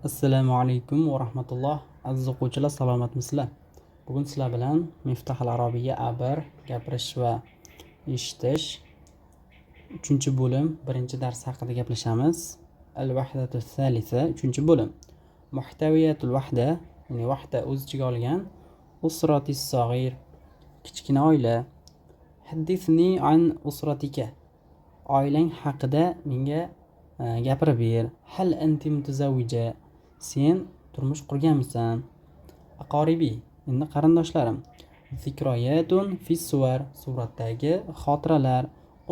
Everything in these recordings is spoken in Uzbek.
Assalomu alaykum va rahmatulloh. Aziz o'quvchilar, salomatmisizlar? Bugun sizlar bilan Miftah al-Arabiyya A1 gapirish va eshitish 3-bo'lim 1-dars haqida gaplashamiz. Al-Wahdatu Thalitha 3-bo'lim. Muhtaviyatul wahda, ya'ni wahda o'z ichiga olgan usratis sag'ir, kichkina oila. Haddithni an usratika. Oilang haqida menga gapirib ber. Hal anti mutazawwija? Sen turmush qurganmisan? Aqoribi, endi qarindoshlarim. Zikroyatun fis suvar, suratdagi xotiralar.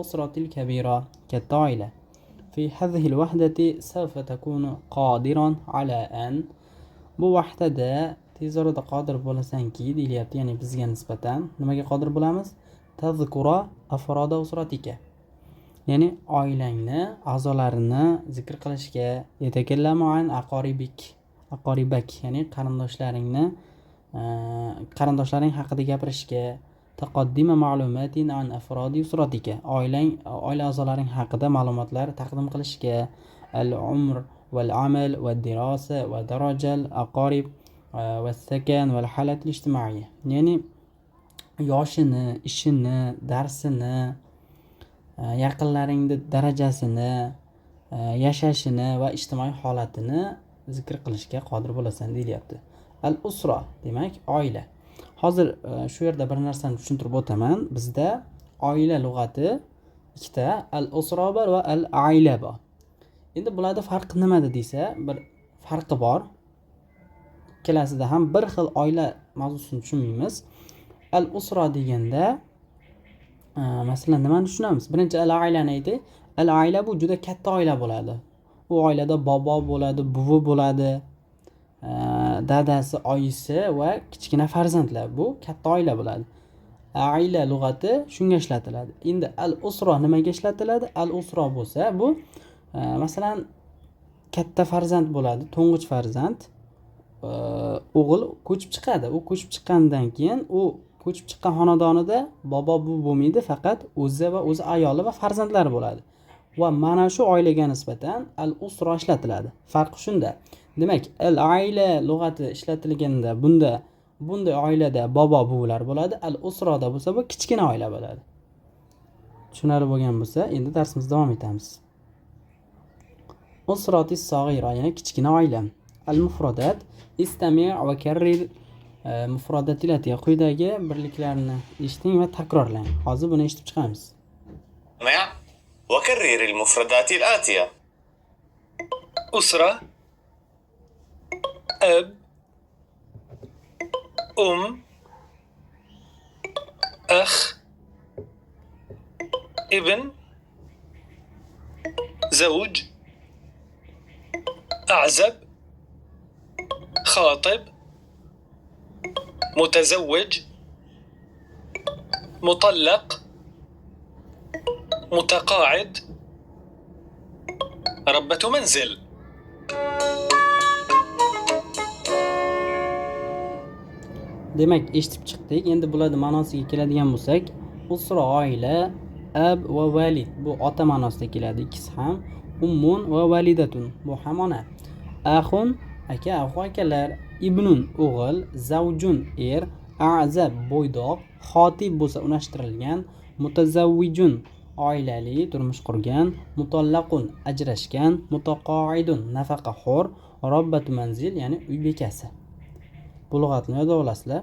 Usratil kabira, katta oila. Fi hadhihi al-wahdati sawfa takunu qadiran ala an. Bu vahdada tez orada qodir bo'lasanki, deyilyapti, ya'ni bizga nisbatan nimaga qodir bo'lamiz? Tazkura afroda usratika. Ya'ni oilangni a'zolarini zikr qilishga, yatakallamu an aqoribak, ya'ni qarindoshlaring haqida gapirishga, taqaddima ma'lumatin an afrodi usratika, oila a'zolaring haqida ma'lumotlar taqdim qilishga, al-umr wal amal wad dirasa va darajal aqorib va sakan va halat ijtimoiy, ya'ni yoshini, ishini, darsini, yaqinlaringni darajasini, yashashini va ijtimoiy holatini zikr qilishga qodir bo'lasan deyilyapti. Al-usra demak oila. Hozir shu yerda bir narsani tushuntirib o'taman. Bizda oila lug'ati ikkita, al-usra bor va al-aila bor. Endi bularda farqi nimada desa, bir farqi bor. Ikkalasida ham bir xil oila mavzusini tushunmaymiz. Al-usra deganda masalan nimani tushunamiz? Birinchi al-ailani aytaylik. Al-aila bu juda katta oila bo'ladi. U oilada bobo bo'ladi, buvi bo'ladi, dadasi, oyisi va kichkina farzandlar. Bu katta oila bo'ladi. Aila lug'ati shunga ishlatiladi. Endi al-usra nimaga ishlatiladi? Al-usra bo'lsa, bu masalan katta farzand bo'ladi, to'ng'ich farzand, o'g'il ko'chib chiqadi. U ko'chib chiqqandan keyin ko'chib chiqqan xonadonida bobo buvi bo'lmaydi, faqat o'zi va o'zi ayoli va farzandlari bo'ladi. Va mana shu oilaga nisbatan al-usra ishlatiladi. Farqi shunda. Demak, al-aila lug'ati ishlatilganda bunday oilada bobo buvilar bo'ladi. Al-usrada bo'lsa bu kichkina oila bo'ladi. Tushunarli bo'lgan bo'lsa, endi darsimizni davom etamiz. Usratis sag'ira, ya'ni kichkina oila. Al-mufradat istami' va karrir mufrodat ilatiya, quyidagi birliklarni eshiting va takrorlang. Hozir buni eshitib chiqamiz. وكرر المفردات الآتية: أسرة، أب، أخ، ابن، زوج، أعزب، خاطب، متزوج، مطلق، متقاعد، ربة منزل. Demak, eshitib chiqdik. Endi bularning ma'nosiga keladigan bo'lsak, usra oila, ab va valid bu ota ma'nosida keladi, ikkisi ham. Ummun va validatun bu ham ona. Axun aka, axu akalar, ibnun o'g'il, zavjun er, a'zab bo'ydoq, xotib bo'lsa unashtirilgan, mutazawwijun oilali, turmush qurgan, mutallaqun ajrashgan, mutaqoidun nafaqaxo'r, robbatu manzil ya'ni uy bekasi. Bu lug'atni yodlab olasizlar.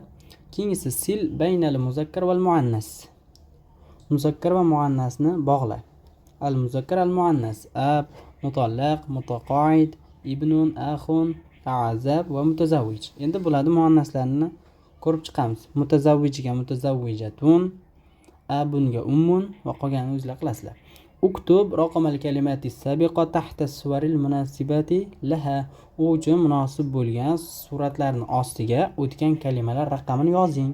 Keyingisi sil baynal muzakkar val muannas. Muzakkar va muannasni bog'la. Al muzakkar al muannas: ab, mutallaq, mutaqoid, ibnun, axun, a'zab va mutazawwij. Endi bularning muannaslarini ko'rib chiqamiz. Mutazawwijga mutazawwijatun, abunga ummun va qolganini o'zingizlar qilasizlar. Uktub raqamal kalimati sabiqa tahta suvaril munasibati laha. U uchun munosib bo'lgan suratlarning ostiga o'tgan kalimalar raqamini yozing.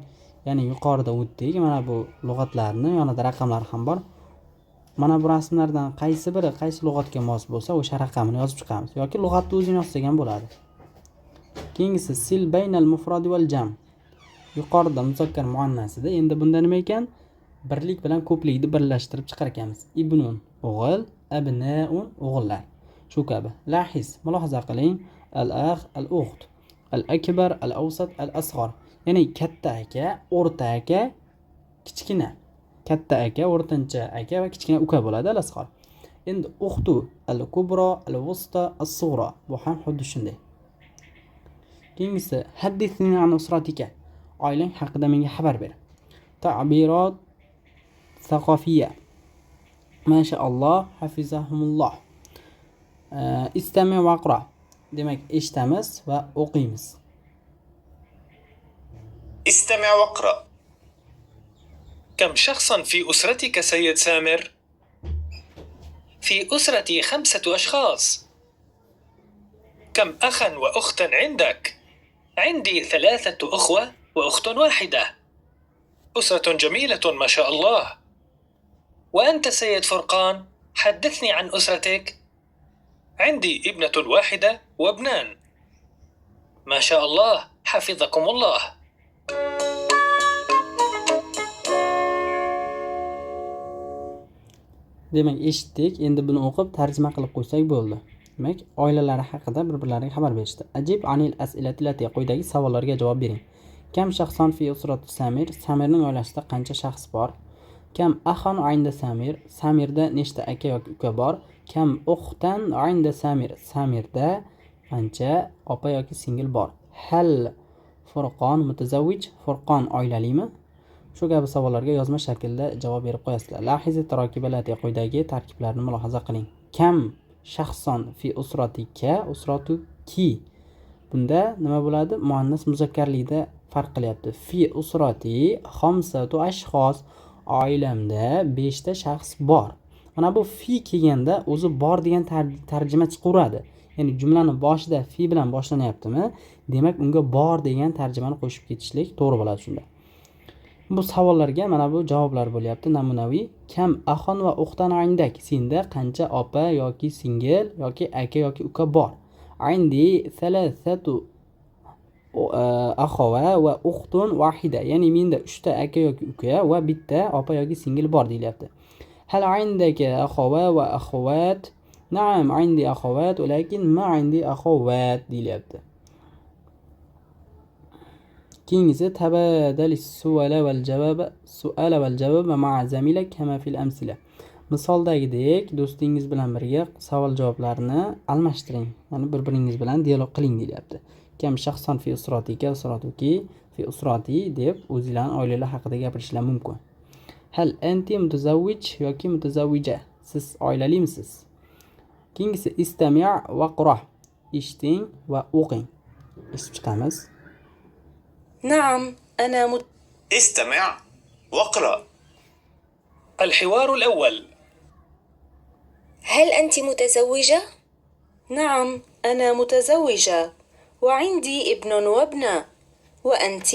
Ya'ni yuqorida o'tdik, mana bu lug'atlarning yonida raqamlar ham bor. Mana bu rasmlardan qaysi biri qaysi lug'atga mos bo'lsa, o'sha raqamini yozib chiqamiz yoki lug'atni o'zing yozsang ham bo'ladi. Keyingisi sil baynal mufradi val jam. Yuqorida muzakkar muannasida, endi bunda nima ekan? Birlik bilan ko'plikni birlashtirib chiqar ekanmiz. Ibnun o'g'il, abnaun o'g'illar. shu kabi. Lahiz, mulohaza qiling. Al-akh, al-ukht, al-akbar, al-awsat, al-asghar. Ya'ni katta aka, o'rta aka, kichkina. Katta aka, o'rtancha aka va kichkina uka bo'ladi al-asghar. Endi ukhtu, al-kubra, al-wusta, as-sughra. Bu ham xuddi shunday. Keyingisi haddithni an usratika. Oilang haqida menga xabar ber. Ta'birot saqofiyya. Mashaalloh, hafizahumulloh. Istami va qra. Demak, eshitamiz va o'qiymiz. استمع واقرأ. كم شخصا في أسرتك سيد سامر؟ في أسرتي 5 أشخاص. كم أخا وأختا عندك؟ عندي 3 أخوة وأخت واحدة. أسرة جميلة ما شاء الله. وأنت سيد فرقان، حدثني عن أسرتك. عندي ابنة واحدة وابنان. ما شاء الله، حفظكم الله. Demak, eshitdik. Endi buni o'qib tarjima qilib qo'ysak bo'ldi. Demak, oilalari haqida bir-birlariga xabar berishdi. Ajib anil as'ilati lati, quyidagi savollarga javob bering. Kam shaxson fi usrati Samir? Samirning oilasida qancha shaxs bor? Kam axon inda Samir? Samirda nechta aka yoki uka bor? Kam ukhtan inda Samir? Samirda qancha opa yoki singil bor? Hal Furqon mutazavvij? Furqon oilalimi? Shu kabi savollarga yozma shaklda javob berib qo'yasizlar. Lahizi tarokibalati, quyidagi tarkiblarni mulohaza qiling. Kam shaxson fi usratika, usratuki. Bunda nima bo'ladi? Muannas muzakkarlikda farq qilyapti. Fi usrati khamsatu ashxos. Oilamda 5 ta shaxs bor. Mana bu fi kelganda o'zi bor degan tarjima chiqaveradi. Ya'ni jumlani boshida fi bilan boshlanyaptimi? Demak, unga bor degan tarjimani qo'shib ketishlik to'g'ri bo'ladi shunda. Bu savollarga mana bu javoblar bo'lyapti namunaviy. Kam axon va uxtan indak? Senda qancha opa yoki singil yoki aka yoki uka bor? Indi thalathatu axova va ukhtun wahida. Ya'ni menda 3 ta aka yoki uka va bitta opa yoki singil bor deyilyapti. Hal indaka axova va axawat? Na'am, indi axawat, lekin ma indi axawat deyilyapti. Keyingisi tabadal suala val javob ma'a zamilak kama fil amsila. Misoldagidek do'stingiz bilan birga savol javoblarni almashtiring. Ya'ni bir-biringiz bilan dialog qiling deyilyapti. Kam shaxson fi usratika, usratuki, fi usrati deb o'zingizlarning oilalar haqida gapirishlar mumkin. Hal anti mutazawwij yoki mutazawwija? Siz oilalimisiz? Keyingisi istami' va qra. Eshiting va o'qing. Eshitib chiqamiz. نعم أنا استمع واقرأ. الحوار الأول. هل أنت متزوجة؟ نعم أنا متزوجة وعندي ابن وابنة. وأنت؟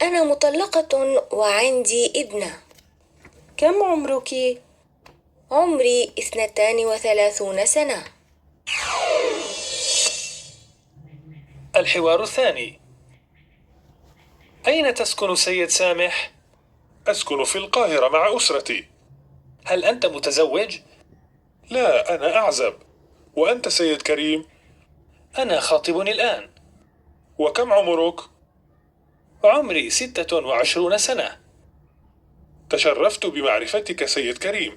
أنا مطلقة وعندي ابنة. كم عمرك؟ عمري 32 سنة. الحوار الثاني. أين تسكن سيد سامح؟ أسكن في القاهرة مع أسرتي. هل أنت متزوج؟ لا، أنا أعزب. وأنت سيد كريم؟ أنا خاطب الآن. وكم عمرك؟ عمري 26 سنة. تشرفت بمعرفتك سيد كريم.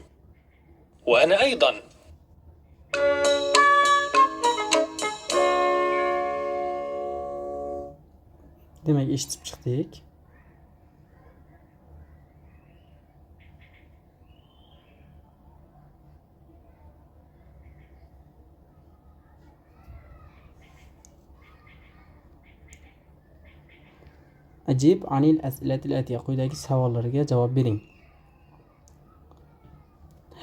وأنا أيضا. Demak, eshitib chiqdik. Ajib anil as'ilati lati, quyidagi savollarga javob bering.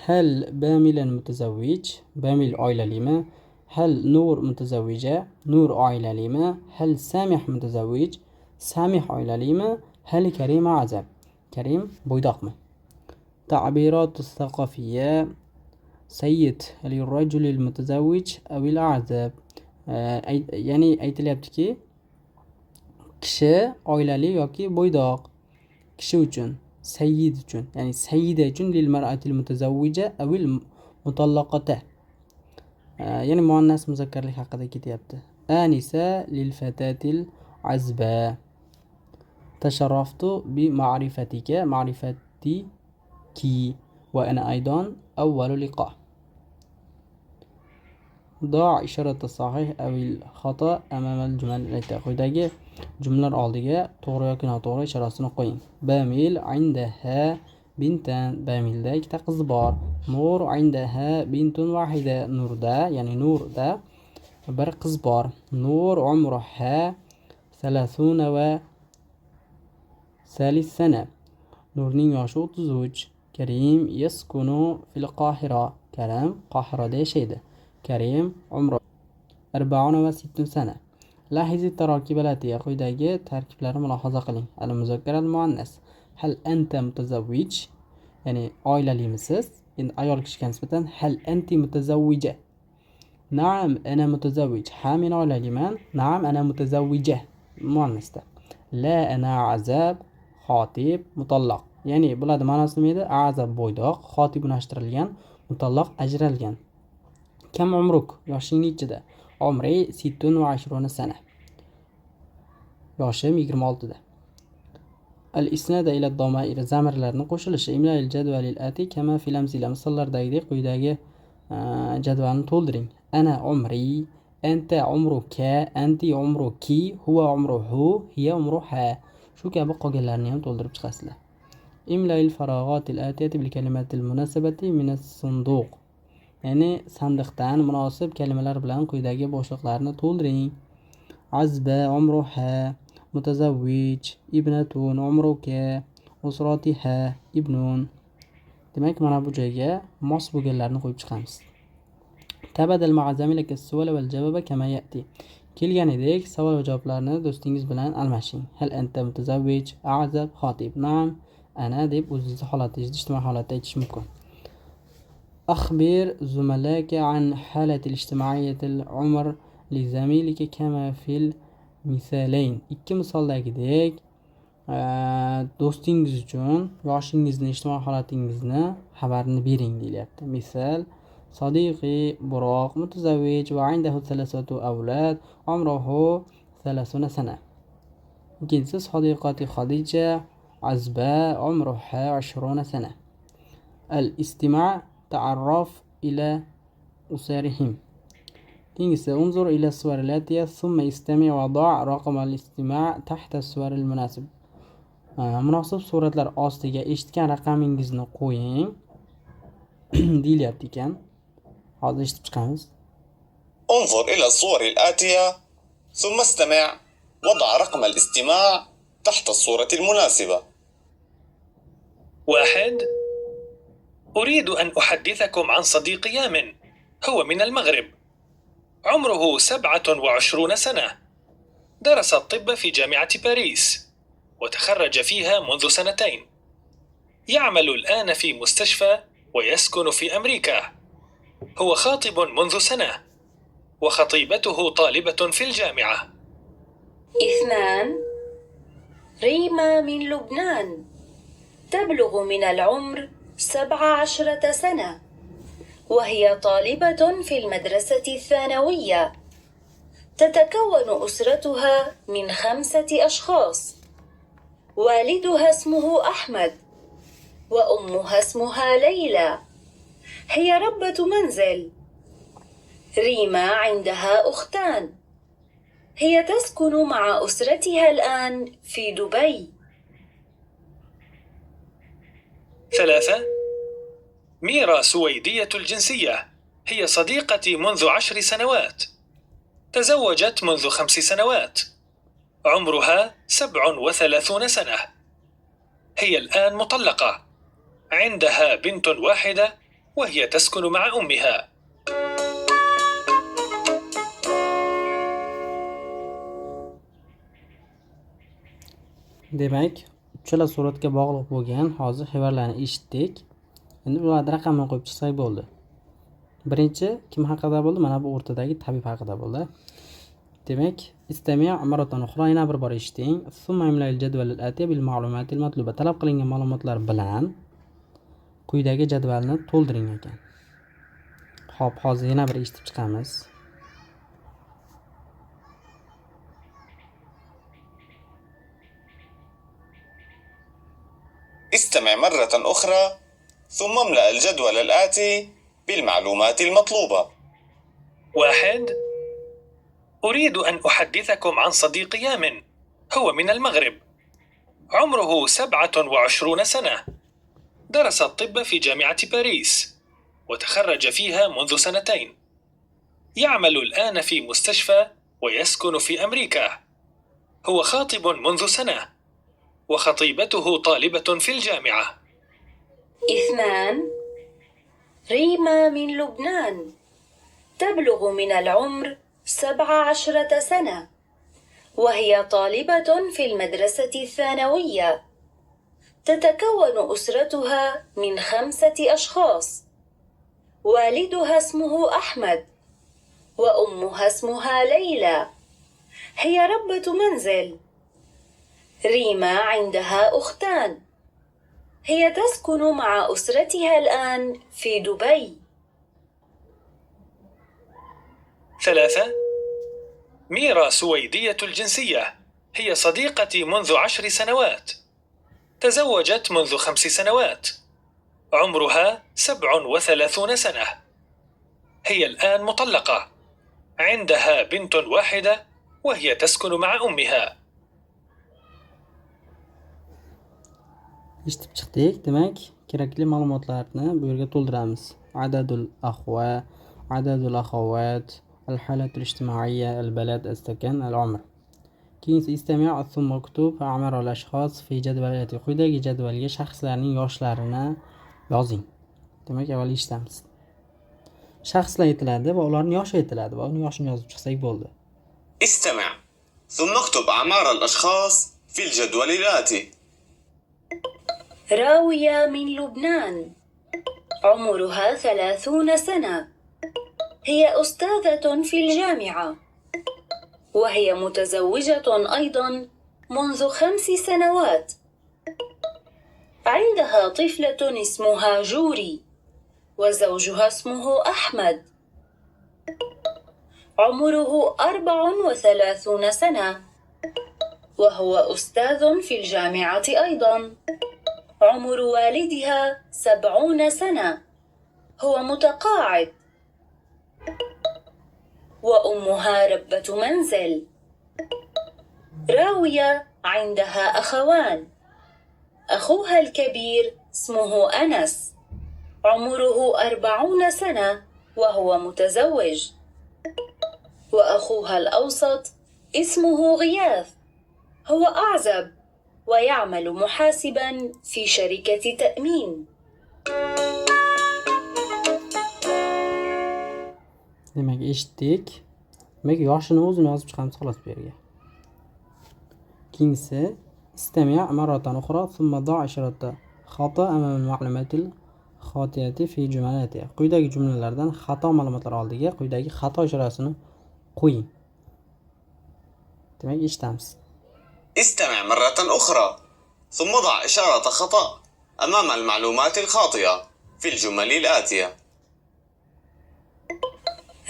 Hal bamilan mutazawwij? Bamil oilalimi? Hal Nur mutazawwija? Nur oilalimi? Hal Samih mutazawwij? Samih oilalimi? Hal Karim azab? Karim bo'ydoqmi? Ta'birot as-saqafiyya. Sayyid lirrajul al-mutazawwij aw al-azab. Ya'ni aytilyaptiki, kishi oilali yoki bo'ydoq. Kishi uchun, sayyid uchun, ya'ni sayyida uchun lil mar'atil mutazawwija aw al mutallaqata. Ya'ni muannas muzakkarlik haqida ketyapti. Anisa lil fatatil azba. Tasharraftu bi ma'rifatika ma'rifatiki wa ana aydan awwalu liqa. ضع إشارة الصحيح أو الخطأ أمام الجمل التي quyidagi jumlalar oldiga to'g'ri yoki noto'g'ri ishorasini qo'ying. Bamil indaha bintan. Bamilda ikkita qiz bor. Nur indaha bintun wahida. Nurda, ya'ni Nurda bir qiz bor. Nur umruha 30 va 3 sana. Nurning yoshi 33. Karim yaskunu fil Qohira. Karim Qohirada yashaydi. Karim umru 40 va 60 sana. Lahizi tarokkib alatiya. Quyidagi tarkiblarni mulohaza qiling. Al-muzakkar al-muannas. Hal anta mutazawwij? Ya'ni oilalimisiz? Endi ayol kishiga nisbatan hal anti mutazawwija? Na'am ana mutazawwij. Ha, men oilaliman. Na'am ana mutazawwija. Muannasda. La ana azab xotib mutallaq. Ya'ni bularning ma'nosi nima edi? Azab bo'ydoq, xotib unashtirilgan, mutallaq ajralgan. Kam umruk? Yoshing nechida? Umri 26 sana. Yoshim 26 da. Al-isnada ila ad-damair zamirlarning qo'shilishi. Imla al-jadval al-ati kama fil amsila. Misollardagidek quyidagi jadvalni to'ldiring. Ana umri, anta umruka, anti umruki, huwa umruhu, hiya umruha. Shu kabi qolganlarni ham to'ldirib chiqasizlar. Imla al-faraghat al-atiyati bil kalimati al-munasabati min as-sunduq. Ya'ni sandiqdan munosib kalimalar bilan quyidagi bo'shliqlarni to'ldiring. Azba umruha, mutazawwij, ibnatun umruka, usratiha, ibnun. Demak, mana bu joyga mos bo'lganlarni qo'yib chiqamiz. Tabadal ma'a zamilaka as-su'ala wal javaba kama ya'ti. Kelganidek savol va javoblarni do'stingiz bilan almashing. Hal anta mutazawwij, a'zab, xotib. Na'am, ana deb o'zingizni holatingizni ijtimoiy holatda aytish mumkin. أخبر زملائك عن حالة الاجتماعية العمر لزميلك كما في المثالين. Ikki misoldagidek do'stingiz uchun yoshingizni, ijtimoiy holatingizni xabarini bering deyilyapti. Misol: صديقي براق متزوج وعنده 3 أولاد عمره 30 سنة. Ikkinchisi: صديقتي خديجة عزباء عمرها 20 سنة. الاستماع تعرف إلى أسرهم. كينجس انظر إلى الصور الآتية ثم استمع وضع رقم الاستماع تحت الصور المناسب. Munosib suratlar ostiga eshitgan raqamingizni qo'ying deyilyapti ekan. Hozir eshitib chiqamiz. انظر إلى الصور الآتية ثم استمع وضع رقم الاستماع تحت الصورة المناسبة. 1. أريد أن أحدثكم عن صديق يامن. هو من المغرب. عمره 27 سنة. درس الطب في جامعة باريس وتخرج فيها منذ 2 سنين. يعمل الآن في مستشفى ويسكن في أمريكا. هو خاطب منذ 1 سنة وخطيبته طالبة في الجامعة. 2. ريما من لبنان. تبلغ من العمر 17 سنة وهي طالبة في المدرسة الثانوية. تتكون أسرتها من 5 أشخاص. والدها اسمه أحمد وأمها اسمها ليلى. هي ربة منزل. ريما عندها أختان. هي تسكن مع أسرتها الآن في دبي. 3. ميرا سويدية الجنسية. هي صديقتي منذ 10 سنوات. تزوجت منذ 5 سنوات. عمرها 37 سنة. هي الآن مطلقة. عندها بنت واحدة وهي تسكن مع أمها. Demak, uchala suratga bog'liq bo'lgan hozir xabarlarni eshitdik. Endi ularga raqamni qo'yib chiqsak bo'ldi. Birinchi kim haqida bo'ldi? Mana bu o'rtadagi tabib haqida bo'ldi. Demak, istami' maratan ukhra, yana bir bor eshiting. Summa imla'il jadval al-atiya bil ma'lumatil matluba. Talab qilingan ma'lumotlar bilan quyidagi jadvalni to'ldiring ekan. Xo'p, hozir yana bir eshitib chiqamiz. استمع مرة أخرى ثم املأ الجدول الآتي بالمعلومات المطلوبة. 1. أريد أن أحدثكم عن صديق يامن، هو من المغرب، عمره 27 سنة، درس الطب في جامعة باريس وتخرج فيها منذ 2 سنين. يعمل الآن في مستشفى ويسكن في أمريكا. هو خاطب منذ 1 سنة وخطيبته طالبة في الجامعة. 2. ريما من لبنان، تبلغ من العمر 17 سنة، وهي طالبة في المدرسة الثانوية. تتكون أسرتها من 5 أشخاص. والدها اسمه أحمد، وأمها اسمها ليلى، هي ربة منزل. ريما عندها أختان، هي تسكن مع أسرتها الآن في دبي. 3. ميرا سويدية الجنسية، هي صديقتي منذ 10 سنوات، تزوجت منذ 5 سنوات، عمرها 37 سنة، هي الآن مطلقة، عندها بنت واحدة وهي تسكن مع أمها. Eshitib chiqdik. Demak, kerakli ma'lumotlarni bu yerga to'ldiramiz. Adadul ahva, adadul axawat, al-halatul ijtimoiyya, al-balad, as-sakan, al-umr. Keyin istami' thumma uktub a'mar al-ashxos fi jadvalati. Quyidagi jadvalga shaxslarning yoshlarini yozing. Demak, avval eshitamiz. Shaxslar aytiladi va ularning yoshi aytiladi va uning yoshini yozib chiqsak bo'ldi. استمع ثم اكتب أعمار الأشخاص في الجدول الآتي. راوية من لبنان، عمرها 30 سنة، هي أستاذة في الجامعة، وهي متزوجة أيضا منذ 5 سنوات. عندها طفلة اسمها جوري، وزوجها اسمه أحمد، عمره 34 سنة، وهو أستاذ في الجامعة أيضا. عمر والدها 70 سنة، هو متقاعد، وأمها ربة منزل. راوية عندها أخوان، أخوها الكبير اسمه أنس، عمره 40 سنة، وهو متزوج، وأخوها الأوسط اسمه غياث، هو أعزب ويعمل محاسبا في شركة تأمين. Demak, eshitdik. Demak, yoshini o'zini yozib chiqamiz xolos bu yerga. Keyingisi istami' maratan ukhra thumma da' isharata xato amam al-ma'lumatil xotiyati fi jumalati. Quyidagi jumlalardan xato ma'lumotlar oldiga quyidagi xato ishorasini qo'ying. Demak, eshitamiz. استمع مرة أخرى ثم ضع إشارة خطأ أمام المعلومات الخاطئة في الجمل الآتية.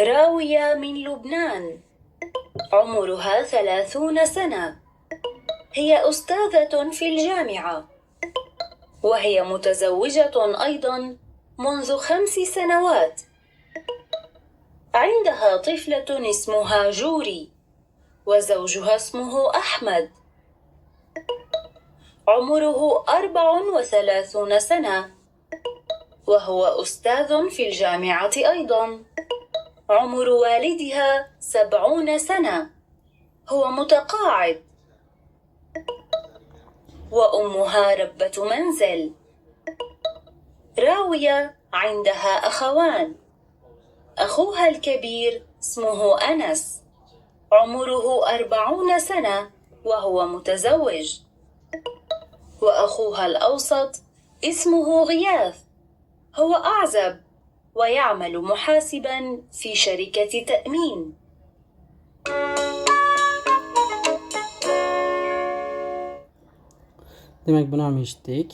راوية من لبنان، عمرها 30 سنة، هي أستاذة في الجامعة، وهي متزوجة أيضا منذ 5 سنوات. عندها طفلة اسمها جوري، وزوجها اسمه أحمد، عمره 34 سنة، وهو أستاذ في الجامعة أيضا. عمر والدها 70 سنة، هو متقاعد، وأمها ربة منزل. راوية عندها أخوان، أخوها الكبير اسمه أنس، عمره 40 سنة، وهو متزوج، وأخوها الأوسط اسمه غياث، هو أعزب ويعمل محاسبا في شركة تأمين. Demak, buni ham eshitdik.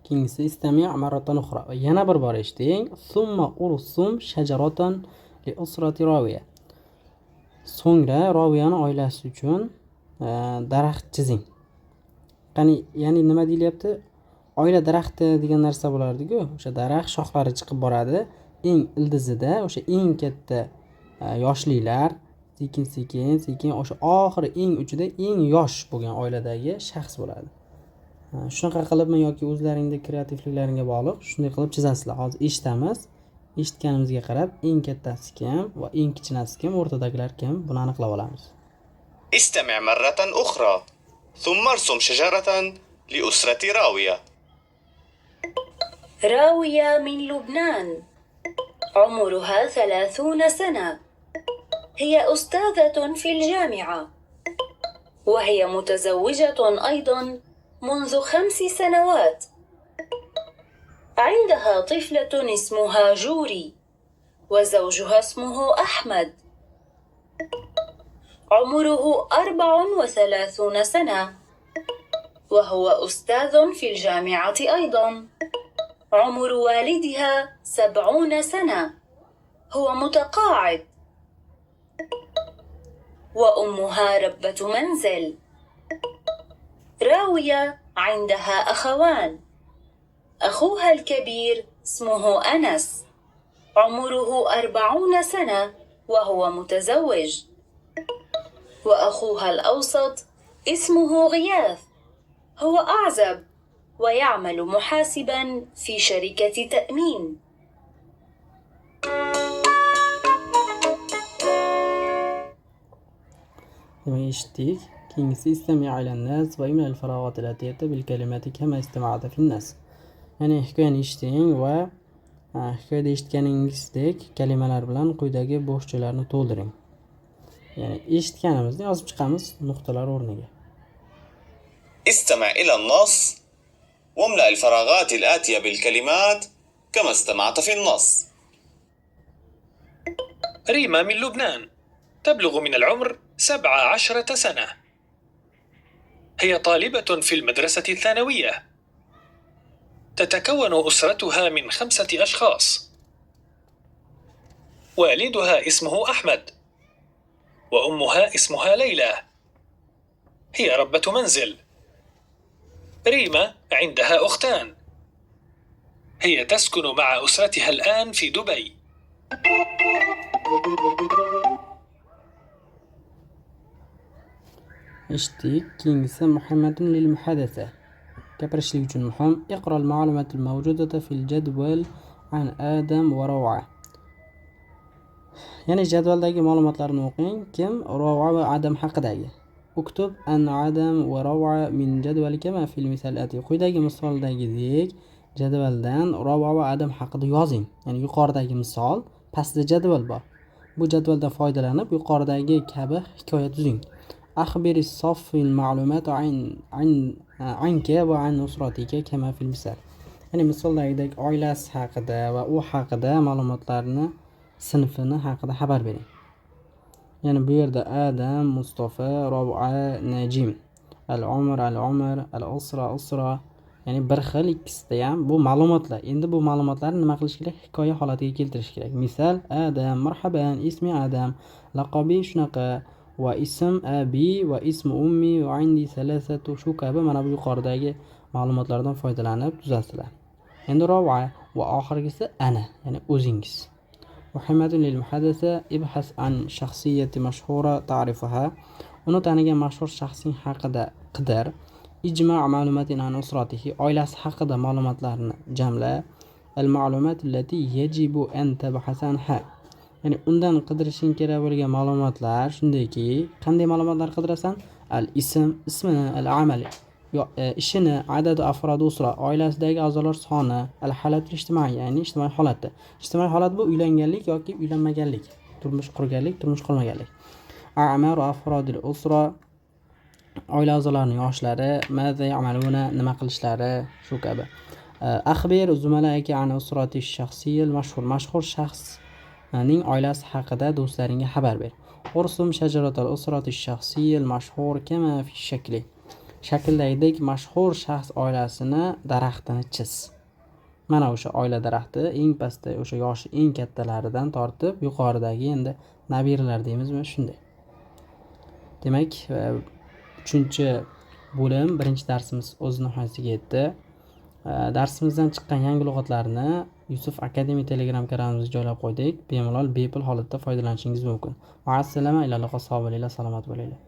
keyingisi istami' marratan ukhra. Yana bir bor eshiting. Summa ursum shajaratan li usrati Rawiya. So'ngra Raviyani oilasi uchun daraxt chizing. Ya'ni nima deyilyapti? Oila daraxti degan narsa bo'lardi-ku. O'sha daraxt shoxlari chiqib boradi. Eng ildizida o'sha eng katta yoshliklar sekin o'sha oxiri eng uchida eng yosh bo'lgan oiladagi shaxs bo'ladi. Shunaqa qilibmi yoki o'zlaringning kreativliklaringga bog'liq, shunday qilib chizasizlar. Hozir eshitamiz. Eshitganimizga qarab eng kattasi kim va eng kichkinasi kim, o'rtadagilar kim, buni aniqlab olamiz. استمع مرة أخرى ثم ارسم شجرة لأسرة راوية. راوية من لبنان، عمرها 30 سنة، هي أستاذة في الجامعة، وهي متزوجة أيضا منذ 5 سنوات. عندها طفلة اسمها جوري، وزوجها اسمه أحمد، عمره 34 سنة، وهو أستاذ في الجامعة أيضا. عمر والدها 70 سنة، هو متقاعد، وأمها ربة منزل. راوية عندها أخوان، أخوها الكبير اسمه أنس، عمره 40 سنة، وهو متزوج، وأخوها الأوسط اسمه غياث، هو أعزب ويعمل محاسبا في شركة تأمين. demak eshitdik. Keyingisi istami' ilan nas va imla al-faraghat al-atiyata bil kalimati kama istama'ta fin nas. Ya'ni hikoyani eshiting va hikoyada eshitganingizdek kalimalar bilan quyidagi bo'shchalarni to'ldiring. Ya'ni eshitganimizni yozib chiqamiz nuqtalar o'rniga. استمع إلى النص واملأ الفراغات الآتية بالكلمات كما استمعت في النص. ريما من لبنان، تبلغ من العمر 17 سنة. هي طالبة في المدرسة الثانوية. تتكون أسرتها من 5 أشخاص. والدها اسمه أحمد، وأمها اسمها ليلى، هي ربة منزل. ريما عندها أختان، هي تسكن مع أسرتها الآن في دبي. eshitdik. Keyingisi muhammadun lil muhadasa. Gapirishlik uchun muhim. Iqra al-ma'lumat al-mawjudata fil jadwal an Adam va Raw'a. Ya'ni jadvaldagi ma'lumotlarni o'qing. Kim? Raw'a va Adam haqidagi. Uktub an Adam va Raw'a min jadwali kama fil misal ati. Quyidagi misoldagidek jadvaldan Raw'a va Adam haqida yozing. Ya'ni yuqoridagi misol, pastda jadval bor. Bu jadvaldan foydalanib yuqoridagi kabi hikoya tuzing. أخبر الصف المعلومات عنك وعن أسرتك كما في المثال. Ya'ni misoldagidek oilasi haqida va u haqida ma'lumotlarni, sinfini haqida xabar bering. Ya'ni bu yerda Adam, Mustafa, Raw'a, Najim, al-Umr, al-Usra. Ya'ni bir xil ikkisida ham bu ma'lumotlar. Endi bu ma'lumotlarni nima qilish kerak? Hikoya holatiga keltirish kerak. Misol, Adam, marhaban, ismi Adam, laqabi shunaqa. Va ism abi va ism ummi va indi salasatu shu kabi mana bu yuqoridagi ma'lumotlardan foydalanib tuzasizlar. Endi Raw'a va oxirgisi ana, ya'ni o'zingiz. Muhammadun lil muhaddasa ibhas an shaxsiyati mashhura ta'rifaha. Uni tanigan mashhur shaxsing haqida qidir. Ijma' ma'lumatin an usratihi. Oilasi haqida ma'lumotlarni jamla. Al ma'lumat allati yajibu an tabhas anha. Ya'ni undan qidirishing kerak bo'lgan ma'lumotlar shundayki, qanday ma'lumotlar qidirasan? Al-ism, ismini, al-amal, ishini, adadu afrod usra, oilasidagi a'zolar soni, al-halatul ijtimoiy, ya'ni ijtimoiy holatda. Ijtimoiy holat bu uylanganlik yoki uylanmaganlik, turmush qurganlik, turmush qurmaganlik. A'maru afrodil usra, oila a'zolarining yoshlari, maza ya'maluna, nima qilishlari, shu kabi. Akhbir zumalaika an usrati shaxsiyil mashhur shaxs ning oilasi haqida do'stlaringga xabar ber. Ursum shajaratul usrati shaxsiyil mashhur kama fi shakli. shakldagidek mashhur shaxs oilasini daraxtini chiz. Mana o'sha oila daraxti eng pastda o'sha yoshi eng kattalaridan tortib yuqoridagi endi nabiralar deymizmi shunday. Demak, 3-bo'lim birinchi darsimiz o'z nihoyasiga yetdi. Darsimizdan chiqqan yangi lug'atlarni Yusuf Akademi Telegram kanalimizga joylab qo'ydik. Bemalol bepul holatda foydalanishingiz mumkin. Ma'assalama, ila liqo, salomat bo'linglar.